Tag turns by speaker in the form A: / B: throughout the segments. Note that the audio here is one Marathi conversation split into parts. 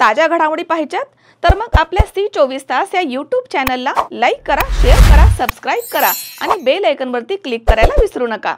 A: ताज्या घडामोडी पाहिजेत तर मग आपल्या C24 या YouTube चॅनलला लाईक करा, शेअर करा, सबस्क्राइब करा आणि बेल आयकॉनवरती क्लिक करायला विसरू नका।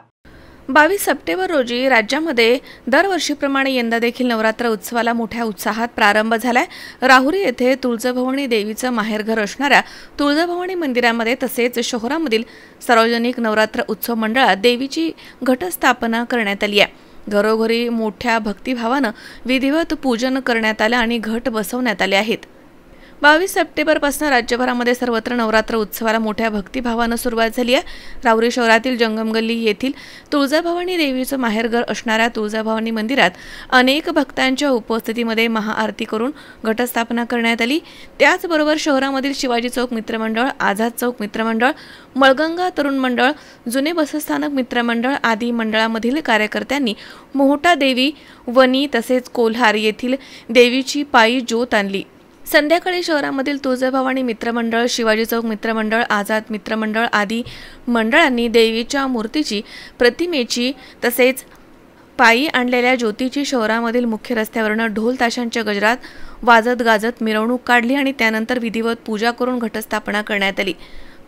A: 22 सप्टेंबर रोजी राज्यामध्ये दरवर्षीप्रमाणे यंदा देखील नवरात्र उत्सवाला मोठ्या उत्साहात प्रारंभ झालाय। राहुरी येथे तुळजाभवानी देवीचं माहेरघर असणाऱ्या तुळजाभवानी मंदिरामध्ये तसेच शहरामधील सार्वजनिक नवरात्र उत्सव मंडळात देवीची घटस्थापना करण्यात आली आहे। घरोघरी मोठ्या भक्तिभावानं विधिवत पूजन करण्यात आलं आणि घट बसवण्यात आले आहेत। 22 सप्टेंबरपासून राज्यभरामध्ये सर्वत्र नवरात्र उत्सवाला मोठ्या भक्तिभावानं सुरुवात झाली आहे। राहुरी शहरातील जंगमगल्ली येथील तुळजाभवानी देवीचं माहेरघर असणाऱ्या तुळजाभवानी मंदिरात अनेक भक्तांच्या उपस्थितीमध्ये महाआरती करून घटस्थापना करण्यात आली। त्याचबरोबर शहरामधील शिवाजी चौक मित्रमंडळ, आझाद चौक मित्रमंडळ, मळगंगा तरुण मंडळ, जुने बसस्थानक मित्रमंडळ आदी मंडळामधील कार्यकर्त्यांनी मोहटा देवी, वनी तसेच कोल्हार येथील देवीची पायी ज्योत आणली। संध्याकाळी शहरामधील तुळजाभवानी मित्रमंडळ, शिवाजी चौक मित्रमंडळ, आझाद मित्रमंडळ आदी मंडळांनी देवीच्या मूर्तीची, प्रतिमेची तसेच पायी आणलेल्या ज्योतीची शहरामधील मुख्य रस्त्यावरून ढोल ताशांच्या गजरात वाजत गाजत मिरवणूक काढली आणि त्यानंतर विधिवत पूजा करून घटस्थापना करण्यात आली।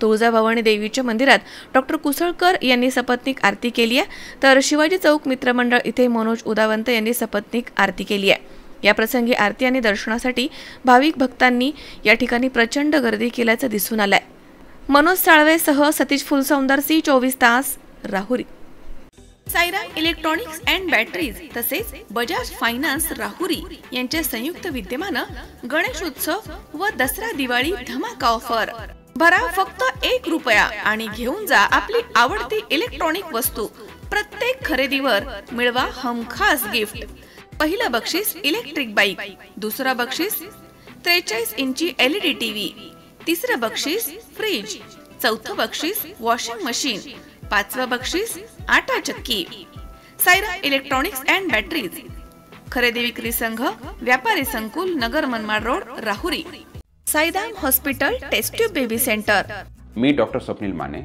A: तुळजाभवानी देवीच्या मंदिरात डॉक्टर कुसळकर यांनी सपत्नीक आरती केली आहे, तर शिवाजी चौक मित्रमंडळ इथे मनोज उदावंत यांनी सपत्नीक आरती केली आहे। या प्रसंगी आरती आणि दर्शनासाठी भाविक भक्तांनी या ठिकाणी प्रचंड गर्दी केल्याचं दिसून आलंय। मनोज साळवेसह Satish Phulsaundar, C24 Rahuri. Sairam electronics and batteries तसेच बजाज फायनान्स राहुरी यांच्या संयुक्त विद्यमानं गणेशोत्सव व दसरा दिवाळी धमाका ऑफर। भरा फक्त ₹1 आणि घेऊन जा आपली आवडती इलेक्ट्रॉनिक वस्तू। प्रत्येक खरेदीवर मिळवा हमखास गिफ्ट। पहिलं बक्षीस इलेक्ट्रिक बाईक, दुसरा बक्षीस 43 इंची LED टीव्ही, तिसरं बक्षीस फ्रीज, चौथं बक्षीस वॉशिंग मशीन, पाचवं बक्षीस आटा चक्की। साईराम इलेक्ट्रॉनिक्स अँड बॅटरीज, खरेदी विक्री संघ, व्यापारी संकुल, Nagar Manmad road, Rahuri. Sairam hospital test tube baby centre.
B: मी डॉक्टर स्वप्नील माने,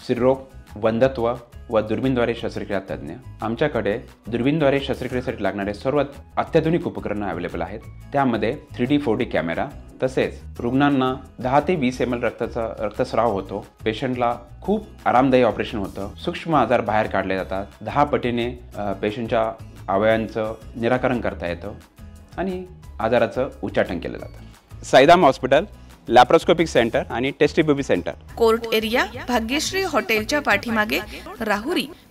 B: स्त्रीरोग, वंध्यत्व व दुर्बीणद्वारे शस्त्रक्रिया तज्ञ। आमच्याकडे दुर्बीणद्वारे शस्त्रक्रियेसाठी लागणारे सर्व अत्याधुनिक उपकरणं अवेलेबल आहेत। त्यामध्ये 3D 4D कॅमेरा, तसेच रुग्णांना 10 ते 20 ml रक्तस्राव होतो। पेशंटला खूप आरामदायी ऑपरेशन होतं। सूक्ष्म आजार बाहेर काढले जातात। 10 पटीने पेशंटच्या अवयवांचं निराकरण करता येतं आणि आजाराचं उच्चाटन केलं जातं। साईराम हॉस्पिटल लॅप्रोस्कोपिक सेंटर आणि test tube baby centre,
A: court area, Bhagyashree हॉटेलच्या पाठीमागे, राहुरी।